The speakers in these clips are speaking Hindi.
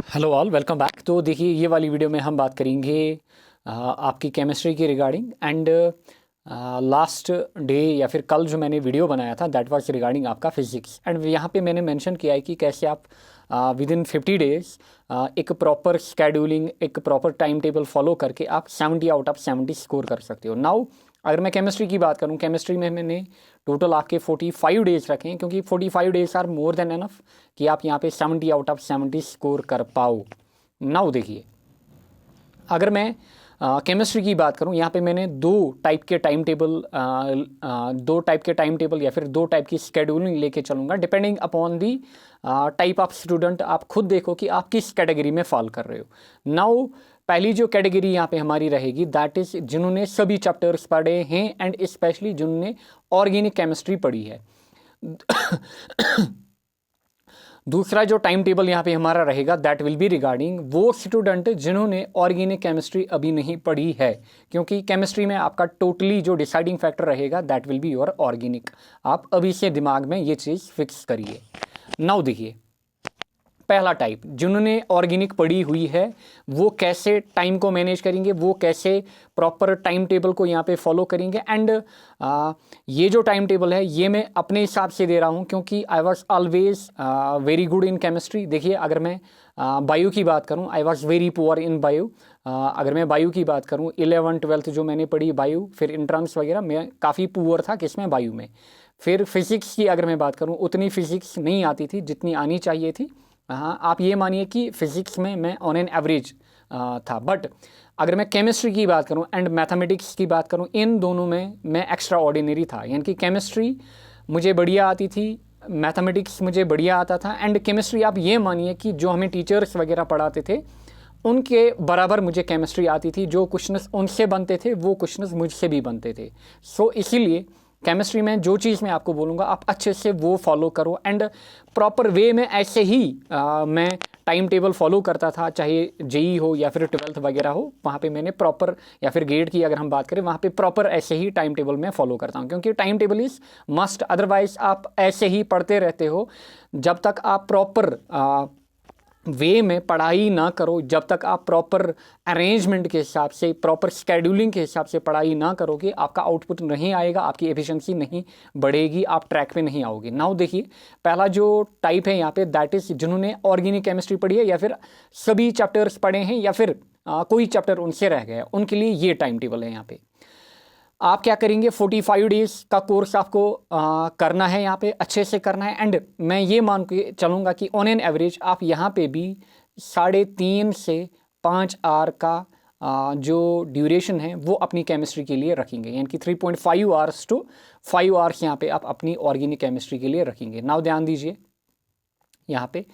Hello all, welcome back. तो देखिए, ये वाली वीडियो में हम बात करेंगे आपकी केमिस्ट्री की रिगार्डिंग। एंड लास्ट डे या फिर कल जो मैंने वीडियो बनाया था दैट वाज रिगार्डिंग आपका फिजिक्स। एंड यहाँ पे मैंने मेंशन किया है कि कैसे आप विद इन 50 डेज एक प्रॉपर स्केड्यूलिंग, एक प्रॉपर टाइम टेबल फॉलो करके आप 70 आउट ऑफ 70 स्कोर कर सकते हो। नाउ अगर मैं केमिस्ट्री की बात करूँ, केमिस्ट्री में मैंने टोटल आपके 45 डेज रखे हैं, क्योंकि 45 days are more than enough कि आप यहाँ पे 70 आउट ऑफ 70 स्कोर कर पाओ। नाउ देखिए, अगर मैं केमिस्ट्री की बात करूं, यहाँ पे मैंने दो टाइप के टाइम टेबल या फिर दो टाइप की स्केड्यूलिंग लेके चलूँगा depending upon the type of student. आप खुद देखो कि आप किस कैटेगरी में फॉल कर रहे हो। नाउ पहली जो कैटेगरी यहाँ पे हमारी रहेगी दैट इज़ जिन्होंने सभी चैप्टर्स पढ़े हैं एंड स्पेशली जिन्होंने ऑर्गेनिक केमिस्ट्री पढ़ी है। दूसरा जो टाइम टेबल यहाँ पे हमारा रहेगा दैट विल बी रिगार्डिंग वो स्टूडेंट जिन्होंने ऑर्गेनिक केमिस्ट्री अभी नहीं पढ़ी है, क्योंकि केमिस्ट्री में आपका टोटली जो डिसाइडिंग फैक्टर रहेगा that will be your organic. आप अभी से दिमाग में ये चीज़ फिक्स करिए। नाउ देखिए, पहला टाइप जिन्होंने ऑर्गेनिक पढ़ी हुई है वो कैसे टाइम को मैनेज करेंगे, वो कैसे प्रॉपर टाइम टेबल को यहाँ पे फॉलो करेंगे। एंड ये जो टाइम टेबल है ये मैं अपने हिसाब से दे रहा हूँ, क्योंकि I was always very good in chemistry. देखिए, अगर मैं बायो की बात करूँ, I was very poor in bio. अगर मैं बायो की बात करूँ, 11th-12th जो मैंने पढ़ी बायो, फिर इंट्रांस वगैरह मैं काफ़ी पुअर था किसमें, बायो में। फिर फिज़िक्स की अगर मैं बात करूँ, उतनी फिज़िक्स नहीं आती थी जितनी आनी चाहिए थी। हाँ, आप ये मानिए कि फिज़िक्स में मैं ऑन एन एवरेज था। बट अगर मैं केमिस्ट्री की बात करूं एंड मैथमेटिक्स की बात करूं, इन दोनों में मैं एक्स्ट्रा ऑर्डिनरी था। यानी कि केमिस्ट्री मुझे बढ़िया आती थी, मैथमेटिक्स मुझे बढ़िया आता था। एंड केमिस्ट्री आप ये मानिए कि जो हमें टीचर्स वगैरह पढ़ाते थे उनके बराबर मुझे केमिस्ट्री आती थी। जो क्वेश्चंस उनसे बनते थे वो क्वेश्चंस मुझसे भी बनते थे। सो इसीलिए केमिस्ट्री में जो चीज़ मैं आपको बोलूँगा आप अच्छे से वो फॉलो करो। एंड प्रॉपर वे में ऐसे ही मैं टाइम टेबल फॉलो करता था, चाहे जेई हो या फिर 12th वगैरह हो। वहाँ पे मैंने प्रॉपर, या फिर गेट की अगर हम बात करें, वहाँ पे प्रॉपर ऐसे ही टाइम टेबल मैं फॉलो करता हूँ, क्योंकि time table is must. Otherwise आप ऐसे ही पढ़ते रहते हो जब तक आप प्रॉपर वे में पढ़ाई ना करो, जब तक आप प्रॉपर अरेंजमेंट के हिसाब से, प्रॉपर स्केड्यूलिंग के हिसाब से पढ़ाई ना करोगे, आपका आउटपुट नहीं आएगा, आपकी एफिशिएंसी नहीं बढ़ेगी, आप ट्रैक पे नहीं आओगे। नाउ देखिए, पहला जो टाइप है यहाँ पे दैट इज़ जिन्होंने ऑर्गेनिक केमिस्ट्री पढ़ी है या फिर सभी चैप्टर्स पढ़े हैं या फिर कोई चैप्टर उनसे रह गया, उनके लिए ये टाइम टेबल है। यहाँ पे आप क्या करेंगे, 45 डेज का कोर्स आपको करना है, यहाँ पे अच्छे से करना है। एंड मैं ये मान के चलूँगा कि ऑन एन एवरेज आप यहाँ पे भी 3.5 से 5 आवर का जो ड्यूरेशन है वो अपनी केमिस्ट्री के लिए रखेंगे। यानी कि 3.5 आवर्स टू 5 आवर्स यहाँ पे आप अपनी ऑर्गेनिक केमिस्ट्री के लिए रखेंगे। नाउ ध्यान दीजिए, यहाँ पे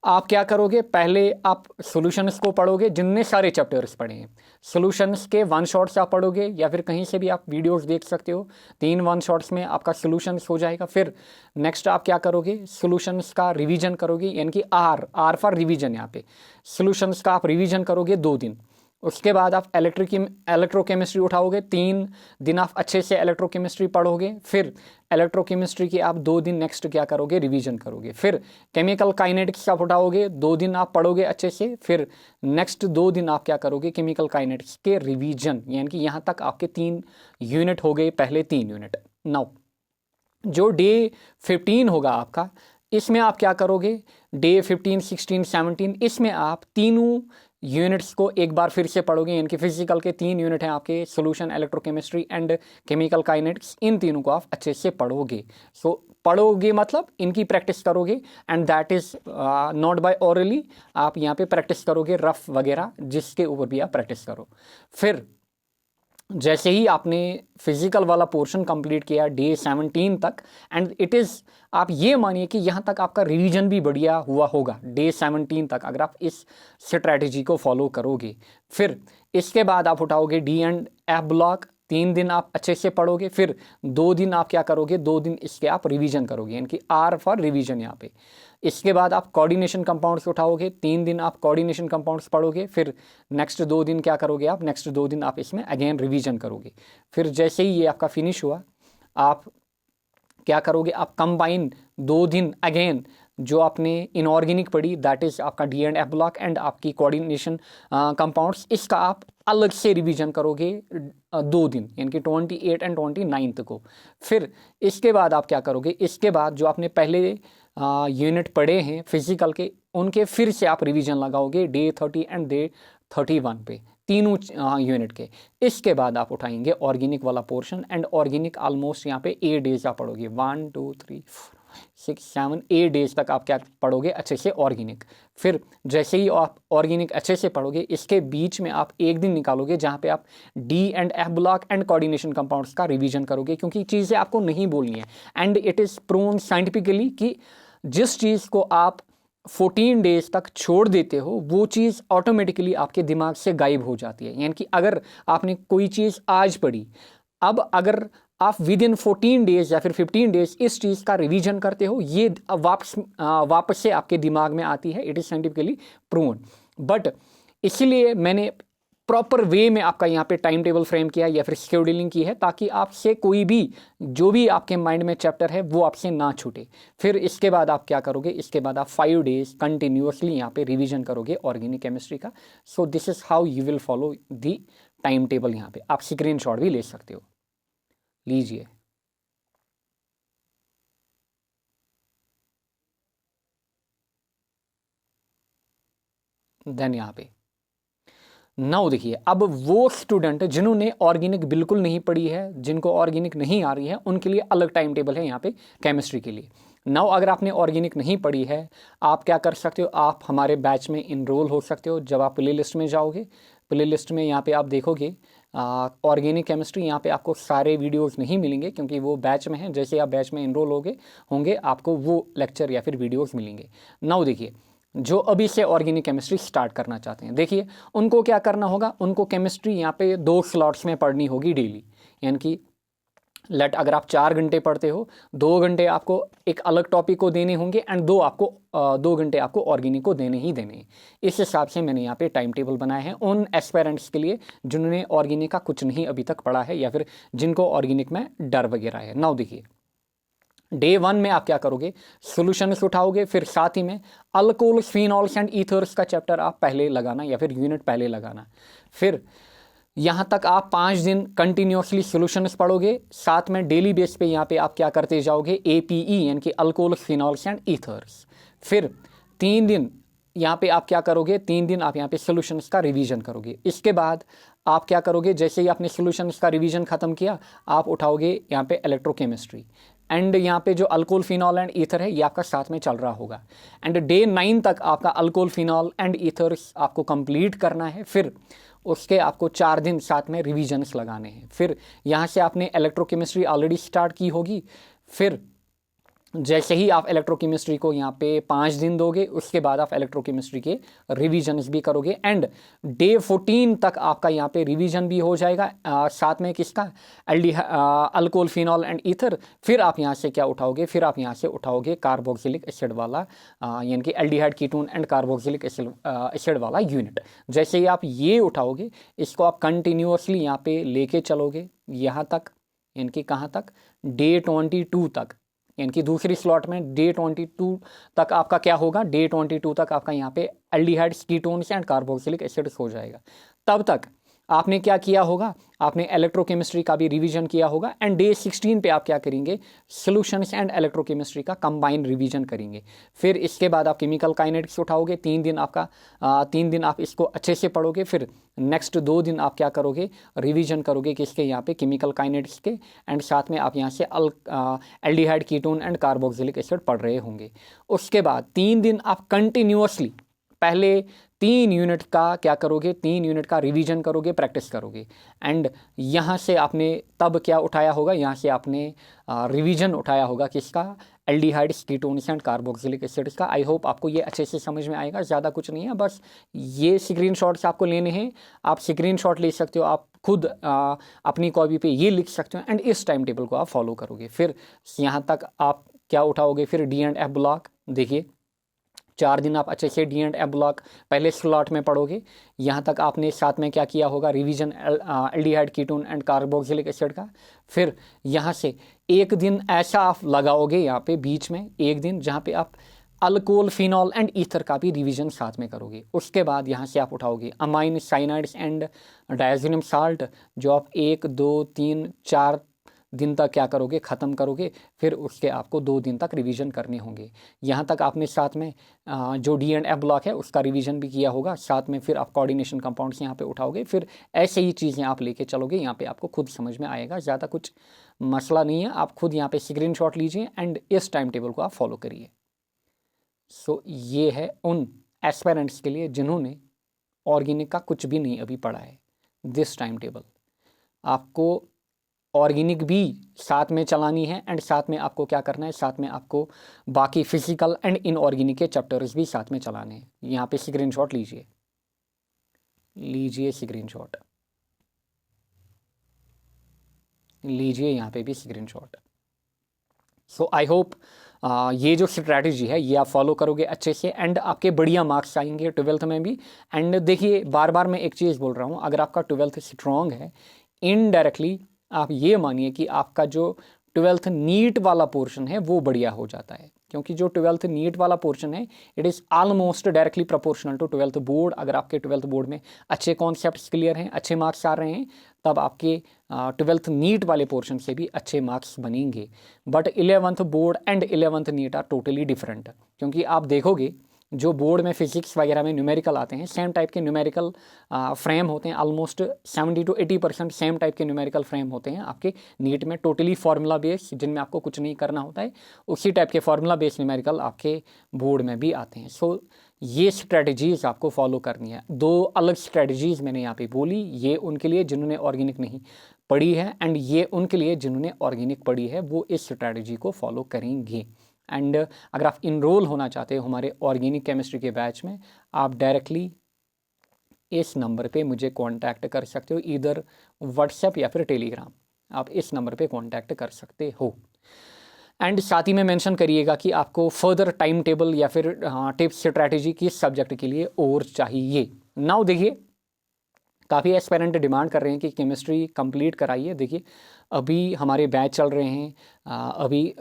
आप क्या करोगे, पहले आप सॉल्यूशंस को पढ़ोगे जिनने सारे चैप्टर्स पढ़े हैं। सॉल्यूशंस के वन शॉट्स आप पढ़ोगे या फिर कहीं से भी आप वीडियोस देख सकते हो, 3 वन शॉट्स में आपका सॉल्यूशंस हो जाएगा। फिर नेक्स्ट आप क्या करोगे, सॉल्यूशंस का रिवीजन करोगे, यानी कि आर फॉर रिवीजन। यहाँ पे सॉल्यूशंस का आप रिवीजन करोगे 2 दिन। उसके बाद आप इलेक्ट्रोकेमिस्ट्री उठाओगे, 3 दिन आप अच्छे से इलेक्ट्रोकेमिस्ट्री पढ़ोगे। फिर इलेक्ट्रोकेमिस्ट्री की आप 2 दिन नेक्स्ट क्या करोगे, रिवीजन करोगे। फिर केमिकल काइनेटिक्स आप उठाओगे, 2 दिन आप पढ़ोगे अच्छे से। फिर नेक्स्ट 2 दिन आप क्या करोगे, केमिकल काइनेटिक्स के रिवीजन। यानी कि यहाँ तक आपके 3 यूनिट हो गए, पहले 3 यूनिट। नाउ जो डे 15 होगा आपका, इसमें आप क्या करोगे, डे 15, 16, 17, इसमें आप तीनों यूनिट्स को एक बार फिर से पढ़ोगे। यानी कि फिजिकल के 3 यूनिट हैं आपके, solution, electrochemistry and chemical kinetics. इन तीनों को आप अच्छे से पढ़ोगे। सो पढ़ोगे मतलब इनकी प्रैक्टिस करोगे, and that is not by orally. आप यहाँ पे प्रैक्टिस करोगे रफ वगैरह, जिसके ऊपर भी आप प्रैक्टिस करो। फिर जैसे ही आपने फिजिकल वाला पोर्शन कंप्लीट किया डे 17 तक, एंड इट इज़, आप ये मानिए कि यहाँ तक आपका रिवीजन भी बढ़िया हुआ होगा डे 17 तक, अगर आप इस स्ट्रैटेजी को फॉलो करोगे। फिर इसके बाद आप उठाओगे डी एंड एफ ब्लॉक, 3 दिन आप अच्छे से पढ़ोगे। फिर 2 दिन आप क्या करोगे, 2 दिन इसके आप रिवीजन करोगे, यानी कि आर फॉर रिवीजन यहाँ पे। इसके बाद आप कोऑर्डिनेशन कंपाउंड्स उठाओगे, 3 दिन आप कोऑर्डिनेशन कंपाउंड्स पढ़ोगे। फिर नेक्स्ट 2 दिन क्या करोगे आप, नेक्स्ट 2 दिन आप इसमें अगेन रिवीजन करोगे। फिर जैसे ही ये आपका फिनिश हुआ, आप क्या करोगे, आप कंबाइन 2 दिन अगेन जो आपने इनऑर्गेनिक पढ़ी दैट इज़ आपका D and F block and आपकी कोऑर्डिनेशन कंपाउंड्स, इसका आप अलग से रिवीजन करोगे 2 दिन, यानी कि 28 एंड 29 को। फिर इसके बाद आप क्या करोगे, इसके बाद जो आपने पहले यूनिट पढ़े हैं फिजिकल के, उनके फिर से आप रिवीजन लगाओगे डे 30 एंड डे 31 पे, तीनों यूनिट के। इसके बाद आप उठाएंगे ऑर्गेनिक वाला पोर्शन, एंड ऑर्गेनिक ऑलमोस्ट यहाँ पे 8 डेज आप पढ़ोगे, 1 2 3 4 6 7 8 डेज तक आप क्या पढ़ोगे अच्छे से ऑर्गेनिक। फिर जैसे ही आप ऑर्गेनिक अच्छे से पढ़ोगे, इसके बीच में आप एक दिन निकालोगे जहाँ पे आप D and F block and coordination compounds का रिवीजन करोगे, क्योंकि चीज़ें आपको नहीं बोलनी है। And it is proven scientifically कि जिस चीज़ को आप 14 डेज तक छोड़ देते हो, वो चीज़ ऑटोमेटिकली आपके दिमाग से गायब हो जाती है। यानी कि अगर आपने कोई चीज़ आज पढ़ी, अब अगर आप विद इन 14 डेज या फिर 15 डेज इस चीज़ का रिवीजन करते हो, ये वापस से आपके दिमाग में आती है। It is scientifically proven. But इसीलिए मैंने प्रॉपर वे में आपका यहाँ पे टाइम टेबल फ्रेम किया या फिर शेड्यूलिंग की है, ताकि आपसे कोई भी जो भी आपके माइंड में चैप्टर है वो आपसे ना छूटे। फिर इसके बाद आप क्या करोगे, इसके बाद आप 5 डेज कंटिन्यूसली यहाँ पे रिवीजन करोगे ऑर्गेनिक केमिस्ट्री का। So this is how you will follow the time table. यहाँ पे आप स्क्रीनशॉट भी ले सकते हो, लीजिए। देन यहाँ पे नाउ देखिए, अब वो स्टूडेंट जिन्होंने ऑर्गेनिक बिल्कुल नहीं पढ़ी है, जिनको ऑर्गेनिक नहीं आ रही है, उनके लिए अलग टाइम टेबल है यहाँ पे केमिस्ट्री के लिए। नाउ अगर आपने ऑर्गेनिक नहीं पढ़ी है, आप क्या कर सकते हो, आप हमारे बैच में इनरोल हो सकते हो। जब आप प्ले लिस्ट में जाओगे, प्ले लिस्ट में यहाँ पे आप देखोगे ऑर्गेनिक केमिस्ट्री, यहाँ पे आपको सारे वीडियोस नहीं मिलेंगे क्योंकि वो बैच में है। जैसे आप बैच में इनरोल होंगे आपको वो लेक्चर या फिर वीडियोस मिलेंगे। नाउ देखिए, जो अभी से ऑर्गेनिक केमिस्ट्री स्टार्ट करना चाहते हैं, देखिए उनको क्या करना होगा, उनको केमिस्ट्री यहाँ पे 2 स्लॉट्स में पढ़नी होगी डेली। यानी कि अगर आप 4 घंटे पढ़ते हो, 2 घंटे आपको एक अलग टॉपिक को देने होंगे एंड 2 घंटे आपको ऑर्गेनिक को देने ही देने हैं। इस हिसाब से मैंने यहाँ पे टाइम टेबल बनाए हैं उन एस्पायरेंट्स के लिए जिन्होंने ऑर्गेनिक का कुछ नहीं अभी तक पढ़ा है या फिर जिनको ऑर्गेनिक में डर वगैरह है। नाउ देखिए, डे 1 में आप क्या करोगे, सॉल्यूशंस उठाओगे, फिर साथ ही में अल्कोहल, फिनॉल्स एंड ईथर्स का चैप्टर आप पहले लगाना या फिर यूनिट पहले लगाना। फिर यहाँ तक आप 5 दिन कंटिन्यूसली सॉल्यूशंस पढ़ोगे, साथ में डेली बेस पे यहाँ पे आप क्या करते जाओगे, APE यानी कि अल्कोहल, फिनॉल्स एंड ईथर्स। फिर 3 दिन यहाँ पे आप क्या करोगे, 3 दिन आप यहाँ पे सॉल्यूशंस का रिवीजन करोगे। इसके बाद आप क्या करोगे, जैसे ही आपने सॉल्यूशंस का रिवीजन ख़त्म किया, आप उठाओगे यहाँ पे इलेक्ट्रोकेमिस्ट्री, एंड यहाँ पे जो अल्कोहल, फिनॉल एंड ईथर है ये आपका साथ में चल रहा होगा। एंड डे 9 तक आपका अल्कोहल, फिनॉल एंड ईथर्स आपको कंप्लीट करना है। फिर उसके आपको 4 दिन साथ में रिवीजन्स लगाने हैं। फिर यहाँ से आपने इलेक्ट्रोकेमिस्ट्री ऑलरेडी स्टार्ट की होगी। फिर जैसे ही आप इलेक्ट्रोकेमिस्ट्री को यहाँ पे 5 दिन दोगे, उसके बाद आप इलेक्ट्रोकेमिस्ट्री के रिवीजन्स भी करोगे एंड डे 14 तक आपका यहाँ पे रिवीजन भी हो जाएगा। साथ में किसका, अल्कोहल, फिनॉल एंड ईथर। फिर आप यहाँ से क्या उठाओगे, फिर आप यहाँ से उठाओगे कार्बोक्सिलिक एसिड वाला यानी कि aldehyde, ketone and carboxylic acid वाला यूनिट। जैसे ही आप ये उठाओगे, इसको आप कंटिन्यूसली यहाँ पे लेके चलोगे यहाँ तक, यानी कि कहाँ तक, डे 22 तक, यानी कि दूसरी स्लॉट में डे 22 तक आपका क्या होगा, डे 22 तक आपका यहाँ पे aldehydes, ketones and carboxylic acids हो जाएगा। तब तक आपने क्या किया होगा, आपने इलेक्ट्रोकेमिस्ट्री का भी रिवीजन किया होगा एंड डे 16 पे आप क्या करेंगे, सॉल्यूशंस एंड इलेक्ट्रोकेमिस्ट्री का कंबाइन रिवीजन करेंगे। फिर इसके बाद आप केमिकल काइनेटिक्स उठाओगे, 3 दिन आप इसको अच्छे से पढ़ोगे। फिर नेक्स्ट 2 दिन आप क्या करोगे, रिवीजन करोगे किसके, यहाँ पे केमिकल काइनेटिक्स के, एंड साथ में आप यहाँ से aldehyde, ketone and carboxylic acid पढ़ रहे होंगे। उसके बाद 3 दिन आप कंटिन्यूसली पहले 3 यूनिट का क्या करोगे, 3 यूनिट का रिवीजन करोगे, प्रैक्टिस करोगे। एंड यहाँ से आपने तब क्या उठाया होगा, यहाँ से आपने रिवीजन उठाया होगा किसका, aldehydes, ketones and carboxylic acids का। आई होप आपको ये अच्छे से समझ में आएगा। ज़्यादा कुछ नहीं है, बस ये स्क्रीनशॉट्स आपको लेने हैं। आप स्क्रीनशॉट ले सकते हो, आप खुद अपनी कॉपी पे ये लिख सकते हो एंड इस टाइम टेबल को आप फॉलो करोगे। फिर यहाँ तक आप क्या उठाओगे, फिर डी एंड एफ ब्लॉक। देखिए 4 दिन आप अच्छे से डी एंड एफ ब्लॉक पहले स्लॉट में पढ़ोगे। यहाँ तक आपने साथ में क्या किया होगा, revision aldehyde, ketone and carboxylic acid का। फिर यहाँ से एक दिन ऐसा आप लगाओगे यहाँ पे बीच में, एक दिन जहाँ पे आप अल्कोहल, फिनॉल एंड ईथर का भी रिवीजन साथ में करोगे। उसके बाद यहाँ से आप उठाओगे amine, cyanides and diazonium salt, जो आप 1, 2, 3, 4 दिन तक क्या करोगे, ख़त्म करोगे। फिर उसके आपको 2 दिन तक रिवीजन करने होंगे। यहाँ तक आपने साथ में जो डी एंड एफ ब्लॉक है उसका रिवीजन भी किया होगा। साथ में फिर आप कोऑर्डिनेशन कंपाउंड्स यहाँ पे उठाओगे। फिर ऐसे ही चीज़ें आप लेके चलोगे। यहाँ पे आपको खुद समझ में आएगा, ज़्यादा कुछ मसला नहीं है। आप खुद यहाँ पे स्क्रीनशॉट लीजिए एंड इस टाइम टेबल को आप फॉलो करिए। सो ये है उन एस्पिरेंट्स के लिए जिन्होंने ऑर्गेनिक का कुछ भी नहीं अभी पढ़ा है। दिस टाइम टेबल आपको ऑर्गेनिक भी साथ में चलानी है एंड साथ में आपको क्या करना है, साथ में आपको बाकी फिजिकल एंड इनऑर्गेनिक के चैप्टर्स भी साथ में चलाने हैं। यहाँ पे स्क्रीनशॉट लीजिए स्क्रीनशॉट लीजिए, यहाँ पे भी स्क्रीनशॉट। सो आई होप ये जो स्ट्रैटेजी है ये आप फॉलो करोगे अच्छे से एंड आपके बढ़िया मार्क्स आएंगे 12th में भी। एंड देखिए, बार बार मैं एक चीज़ बोल रहा हूँ, अगर आपका 12th स्ट्रॉन्ग है, इनडायरेक्टली आप ये मानिए कि आपका जो 12th नीट वाला पोर्शन है वो बढ़िया हो जाता है। क्योंकि जो 12th नीट वाला पोर्शन है it is almost directly proportional to 12th board. अगर आपके 12th बोर्ड में अच्छे कॉन्सेप्ट्स क्लियर हैं, अच्छे मार्क्स आ रहे हैं, तब आपके 12th नीट वाले पोर्शन से भी अच्छे मार्क्स बनेंगे। But 11th board and 11th NEET are totally different. क्योंकि आप देखोगे जो बोर्ड में फिजिक्स वगैरह में न्यूमेरिकल आते हैं, सेम टाइप के न्यूमेरिकल फ्रेम होते हैं। ऑलमोस्ट 70 to 80% सेम टाइप के न्यूमेरिकल फ्रेम होते हैं आपके नीट में, टोटली फार्मूला बेस, जिनमें आपको कुछ नहीं करना होता है। उसी टाइप के फार्मूला बेस न्यूमेरिकल आपके बोर्ड में भी आते हैं। सो ये स्ट्रेटजीज़ आपको फॉलो करनी है। 2 अलग स्ट्रेटजीज़ मैंने यहाँ पे बोली, ये उनके लिए जिन्होंने ऑर्गेनिक नहीं पढ़ी है एंड ये उनके लिए जिन्होंने ऑर्गेनिक पढ़ी है, वो इस स्ट्रेटजी को फॉलो करेंगे। एंड अगर आप इनरोल होना चाहते हो हमारे ऑर्गेनिक केमिस्ट्री के बैच में, आप डायरेक्टली इस नंबर पे मुझे कांटेक्ट कर सकते हो, इधर व्हाट्सएप या फिर टेलीग्राम, आप इस नंबर पे कांटेक्ट कर सकते हो। एंड साथ ही में मेंशन करिएगा कि आपको फर्दर टाइम टेबल या फिर टिप्स स्ट्रैटेजी किस सब्जेक्ट के लिए और चाहिए। नाउ देखिए, काफ़ी एस्पिरेंट डिमांड कर रहे हैं कि केमिस्ट्री कंप्लीट कराइए। देखिए, अभी हमारे बैच चल रहे हैं, अभी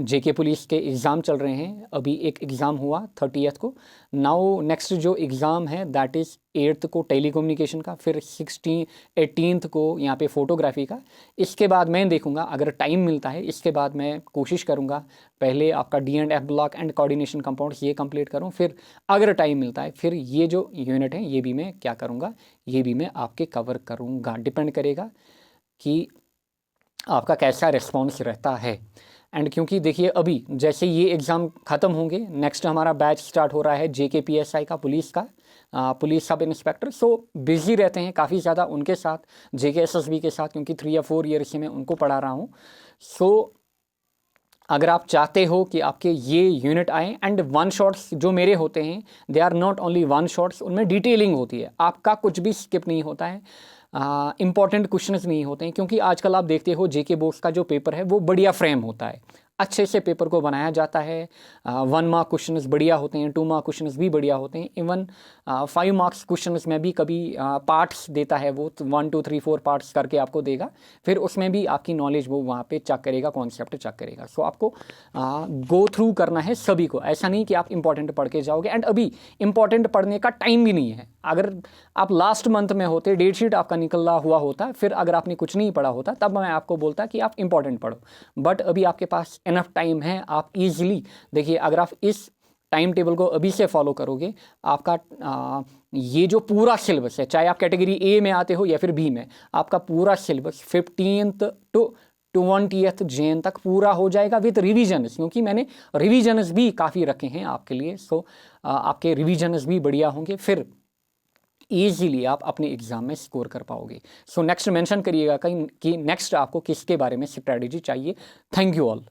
जेके पुलिस के एग्ज़ाम चल रहे हैं। अभी एक एग्ज़ाम हुआ 30th को। नाउ नेक्स्ट जो एग्ज़ाम है दैट इज़ 8th को टेलीकम्युनिकेशन का, फिर 18th को यहाँ पे फ़ोटोग्राफी का। इसके बाद मैं देखूँगा, अगर टाइम मिलता है इसके बाद मैं कोशिश करूँगा पहले आपका D and F block and coordination compounds ये कंप्लीट करूँ, फिर अगर टाइम मिलता है फिर ये जो यूनिट है ये भी मैं क्या करूँगा, ये भी मैं आपके कवर करूँगा। डिपेंड करेगा कि आपका कैसा रिस्पॉन्स रहता है। एंड क्योंकि देखिए, अभी जैसे ये एग्ज़ाम ख़त्म होंगे, नेक्स्ट हमारा बैच स्टार्ट हो रहा है JKPSI का, पुलिस का, पुलिस सब इंस्पेक्टर। सो बिज़ी रहते हैं काफ़ी ज़्यादा उनके साथ, JKSSB के साथ, क्योंकि 3 या 4 ईयर से मैं उनको पढ़ा रहा हूँ। सो अगर आप चाहते हो कि आपके ये यूनिट आए, एंड वन शॉट्स जो मेरे होते हैं they are not only one shots, उनमें डिटेलिंग होती है, आपका कुछ भी स्किप नहीं होता है, इंपॉर्टेंट क्वेश्चंस नहीं होते हैं। क्योंकि आजकल आप देखते हो JK बोर्ड्स का जो पेपर है वो बढ़िया फ्रेम होता है, अच्छे से पेपर को बनाया जाता है। 1 मार्क क्वेश्चंस बढ़िया होते हैं, 2 मार्क क्वेश्चंस भी बढ़िया होते हैं, इवन 5 मार्क्स क्वेश्चंस में भी कभी पार्ट्स देता है वो, 1 2 3 4 पार्ट्स करके आपको देगा, फिर उसमें भी आपकी नॉलेज वो वहाँ पे चेक करेगा, कॉन्सेप्ट चेक करेगा। सो आपको गो थ्रू करना है सभी को, ऐसा नहीं कि आप इंपॉर्टेंट पढ़ के जाओगे। एंड अभी इंपॉर्टेंट पढ़ने का टाइम भी नहीं है। अगर आप लास्ट मंथ में होते, डेट शीट आपका निकला हुआ होता, फिर अगर आपने कुछ नहीं पढ़ा होता, तब मैं आपको बोलता कि आप इंपॉर्टेंट पढ़ो। बट अभी आपके पास इनफ टाइम है, आप इजीली देखिए, अगर आप इस टाइम टेबल को अभी से फॉलो करोगे, आपका ये जो पूरा सिलेबस है, चाहे आप कैटेगरी A में आते हो या फिर B में, आपका पूरा syllabus 15th to 20th Jain तक पूरा हो जाएगा विद रिविजन्स। क्योंकि मैंने रिविजन्स भी काफ़ी रखे हैं आपके लिए। सो आपके रिविजन्स भी बढ़िया होंगे, फिर ईजीली आप अपने एग्ज़ाम में स्कोर कर पाओगे। सो नेक्स्ट मेंशन करिएगा कि नेक्स्ट आपको किसके बारे में स्ट्रैटेजी चाहिए। Thank you all.